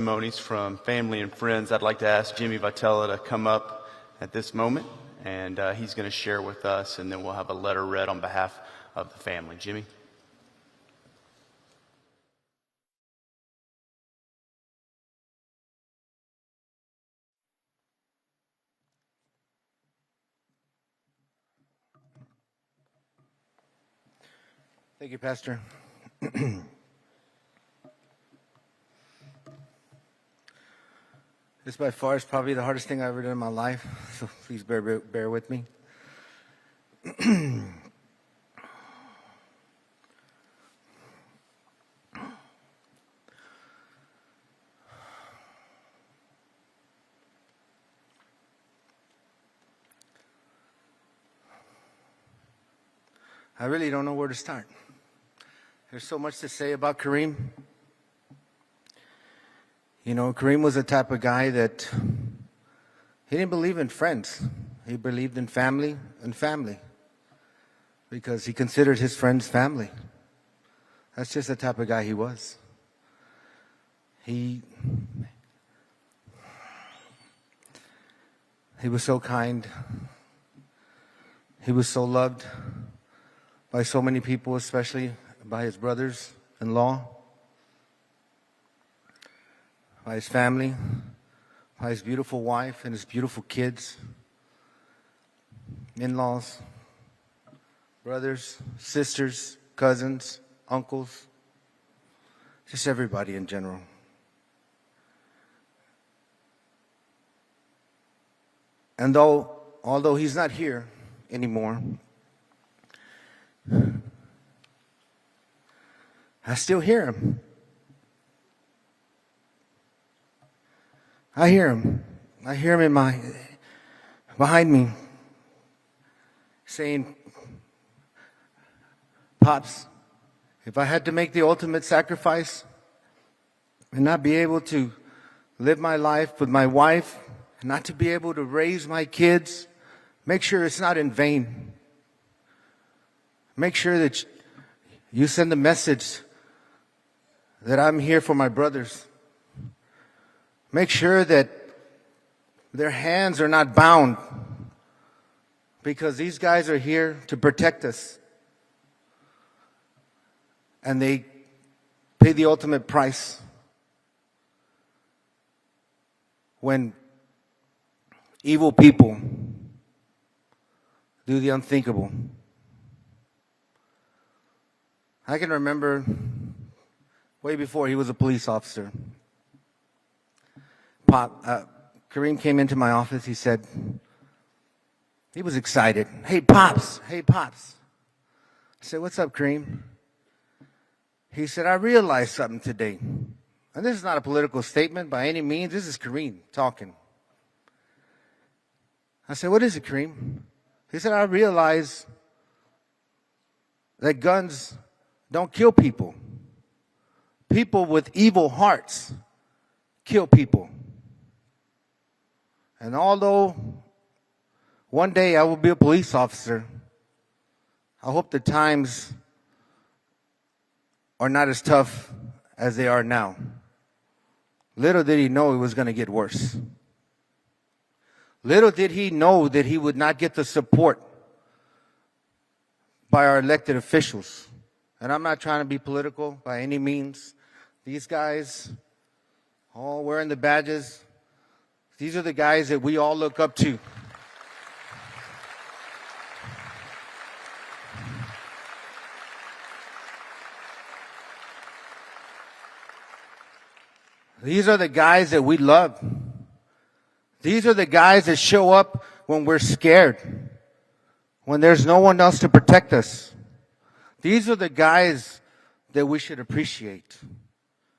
Testimonies from family and friends. I'd like to ask Jimmy Vitela to come up at this moment, and he's going to share with us, and then we'll have a letter read on behalf of the family. Jimmy? Thank you, Pastor. This by far is probably the hardest thing I've ever done in my life, so please bear with me. I really don't know where to start. There's so much to say about Kareem. You know, Kareem was the type of guy that he didn't believe in friends. He believed in family and family because he considered his friends family. That's just the type of guy he was. He was so kind. He was so loved by so many people, especially by his brothers-in-law, by his family, by his beautiful wife and his beautiful kids, in-laws, brothers, sisters, cousins, uncles, just everybody in general. And although he's not here anymore, I still hear him. I hear him. I hear him behind me saying, "Pops, if I had to make the ultimate sacrifice and not be able to live my life with my wife, and not to be able to raise my kids, make sure it's not in vain. Make sure that you send a message that I'm here for my brothers. Make sure that their hands are not bound, because these guys are here to protect us. And they pay the ultimate price when evil people do the unthinkable." I can remember way before he was a police officer. Kareem came into my office. He said, he was excited. Hey, Pops. I said, "What's up, Kareem?" He said, "I realized something today." And this is not a political statement by any means. This is Kareem talking. I said, "What is it, Kareem?" He said, "I realized that guns don't kill people. People with evil hearts kill people. And although one day I will be a police officer, I hope the times are not as tough as they are now." Little did he know it was going to get worse. Little did he know that he would not get the support by our elected officials. And I'm not trying to be political by any means. These guys, all wearing the badges, these are the guys that we all look up to. These are the guys that we love. These are the guys that show up when we're scared, when there's no one else to protect us. These are the guys that we should appreciate.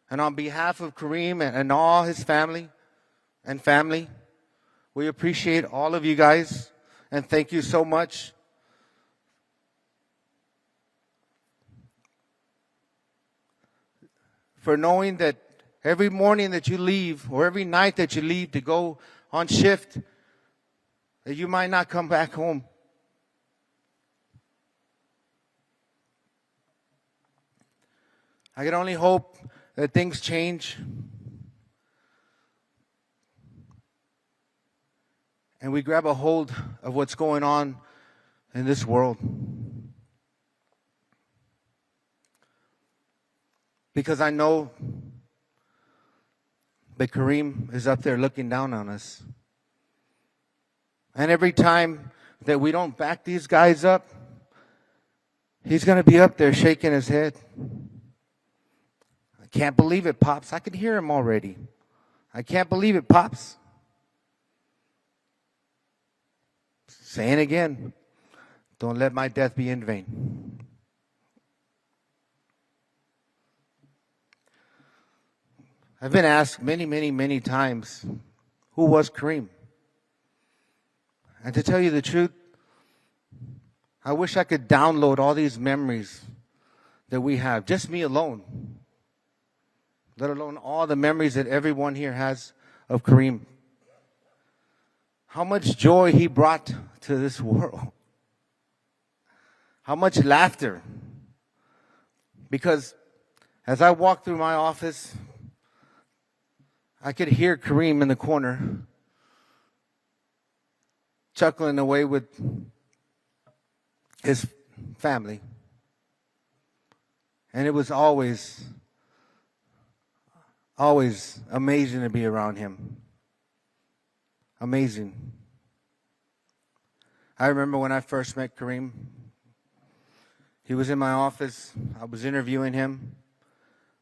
And on behalf of Kareem and all his family, we appreciate all of you guys, and thank you so much. For knowing that every morning that you leave, or every night that you leave to go on shift, that you might not come back home. I can only hope that things change, and we grab a hold of what's going on in this world. Because I know that Kareem is up there looking down on us. And every time that we don't back these guys up, he's going to be up there shaking his head. I can't believe it, Pops. I can hear him already. I can't believe it, Pops. Saying again, don't let my death be in vain. I've been asked many, many, many times, who was Kareem? And to tell you the truth, I wish I could download all these memories that we have, just me alone, let alone all the memories that everyone here has of Kareem. How much joy he brought to this world. How much laughter. Because as I walked through my office, I could hear Kareem in the corner chuckling away with his family. And it was always amazing to be around him. Amazing. I remember when I first met Kareem. He was in my office. I was interviewing him.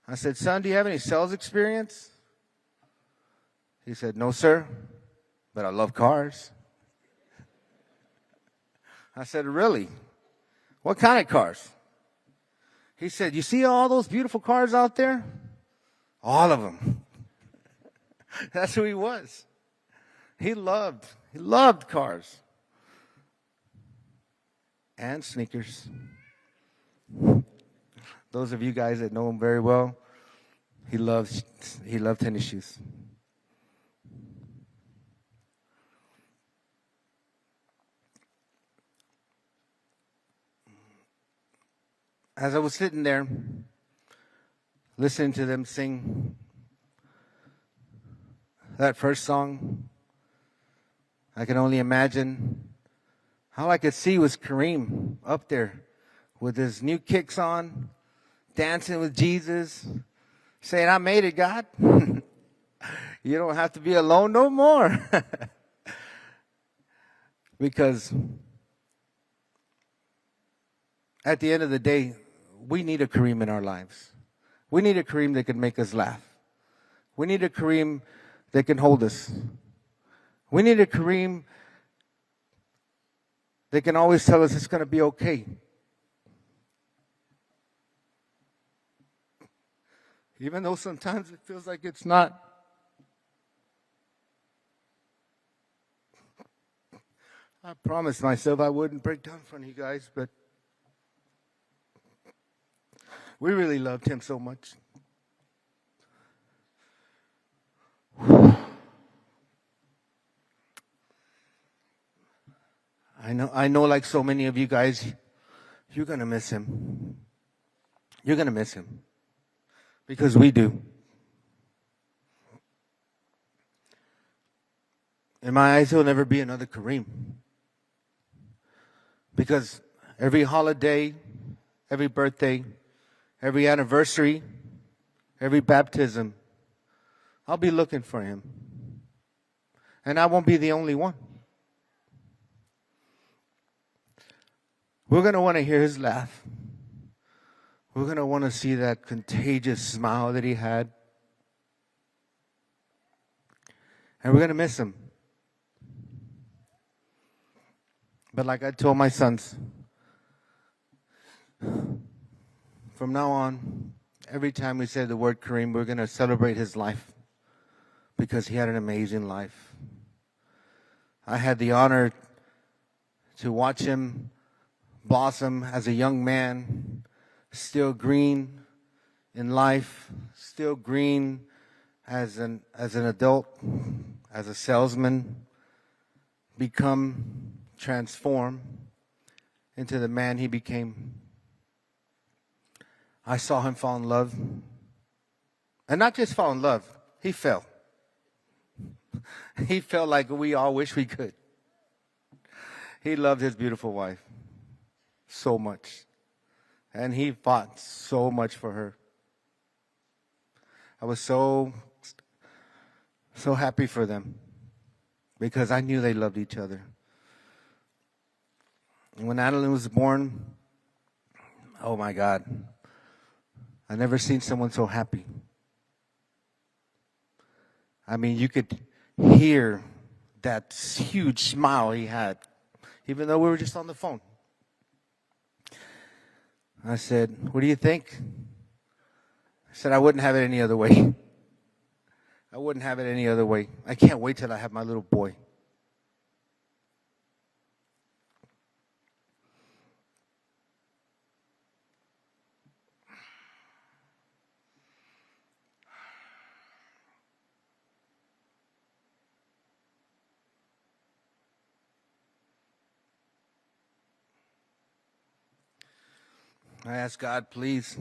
I said, "Son, do you have any sales experience?" He said, "No, sir, but I love cars." I said, "Really? What kind of cars?" He said, "You see all those beautiful cars out there? All of them." That's who he was. He loved cars. And sneakers. Those of you guys that know him very well, he loved tennis shoes. As I was sitting there, listening to them sing that first song, I can only imagine all I could see was Kareem up there with his new kicks on, dancing with Jesus, saying, "I made it, God. You don't have to be alone no more." Because at the end of the day, we need a Kareem in our lives. We need a Kareem that can make us laugh. We need a Kareem that can hold us. We need a Kareem that can always tell us it's going to be okay. Even though sometimes it feels like it's not. I promised myself I wouldn't break down in front of you guys, but we really loved him so much. I know like so many of you guys, you're going to miss him. You're going to miss him. Because we do. In my eyes, he'll never be another Kareem. Because every holiday, every birthday, every anniversary, every baptism, I'll be looking for him. And I won't be the only one. We're going to want to hear his laugh. We're going to want to see that contagious smile that he had. And we're going to miss him. But like I told my sons, from now on, every time we say the word Kareem, we're going to celebrate his life because he had an amazing life. I had the honor to watch him blossom as a young man, still green in life, still green as an adult, as a salesman, transform into the man he became. I saw him fall in love. And not just fall in love, he fell. He fell like we all wish we could. He loved his beautiful wife so much. And he fought so much for her. I was so happy for them because I knew they loved each other. And when Adeline was born, oh my God, I never seen someone so happy. I mean, you could hear that huge smile he had, even though we were just on the phone. I said, "What do you think?" I said, "I wouldn't have it any other way. I wouldn't have it any other way. I can't wait till I have my little boy." I asked God, please,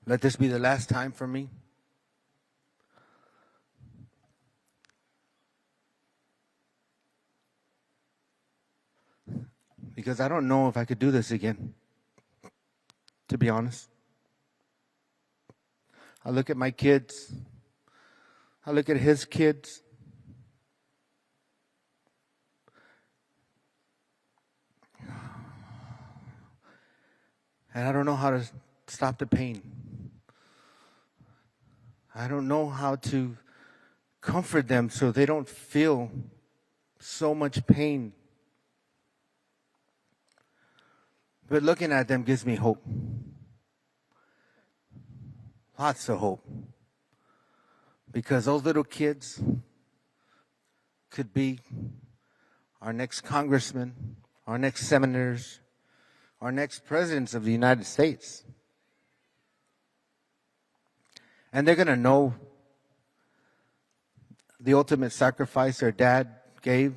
let this be the last time for me. Because I don't know if I could do this again, to be honest. I look at my kids. I look at his kids. And I don't know how to stop the pain. I don't know how to comfort them so they don't feel so much pain. But looking at them gives me hope. Lots of hope. Because those little kids could be our next congressmen, our next senators, our next presidents of the United States. And they're going to know the ultimate sacrifice their dad gave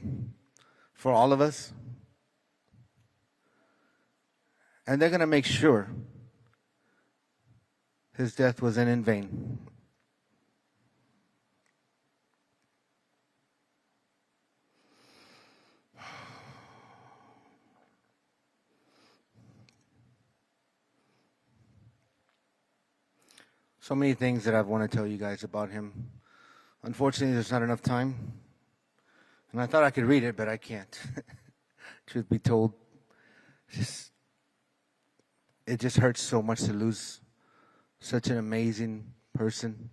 for all of us. And they're going to make sure his death wasn't in vain. So many things that I want to tell you guys about him. Unfortunately, there's not enough time. And I thought I could read it, but I can't. Truth be told, it just hurts so much to lose such an amazing person.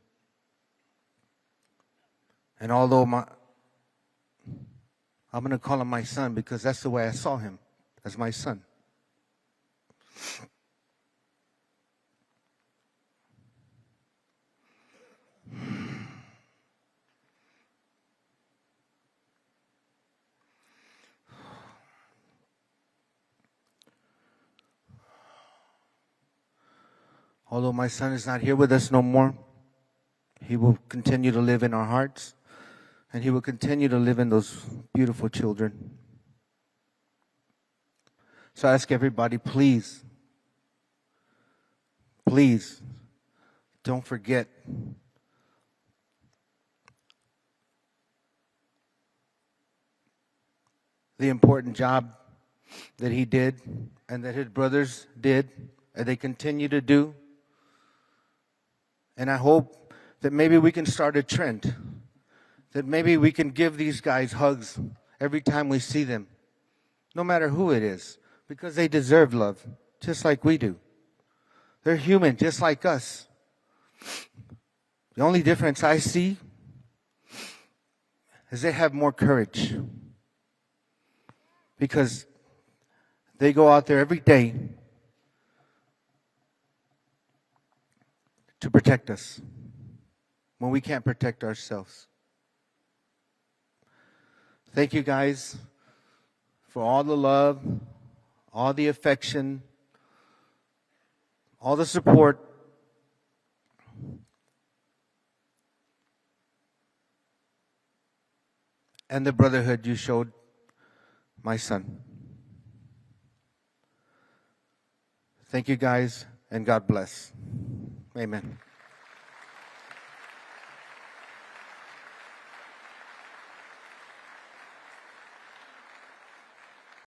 And although I'm going to call him my son because that's the way I saw him, as my son. Although my son is not here with us no more, he will continue to live in our hearts, and he will continue to live in those beautiful children. So I ask everybody, please, please, don't forget the important job that he did and that his brothers did and they continue to do. And I hope that maybe we can start a trend, that maybe we can give these guys hugs every time we see them, no matter who it is, because they deserve love, just like we do. They're human, just like us. The only difference I see is they have more courage, because they go out there every day to protect us when we can't protect ourselves. Thank you guys for all the love, all the affection, all the support. And the brotherhood you showed my son. Thank you guys, and God bless. Amen.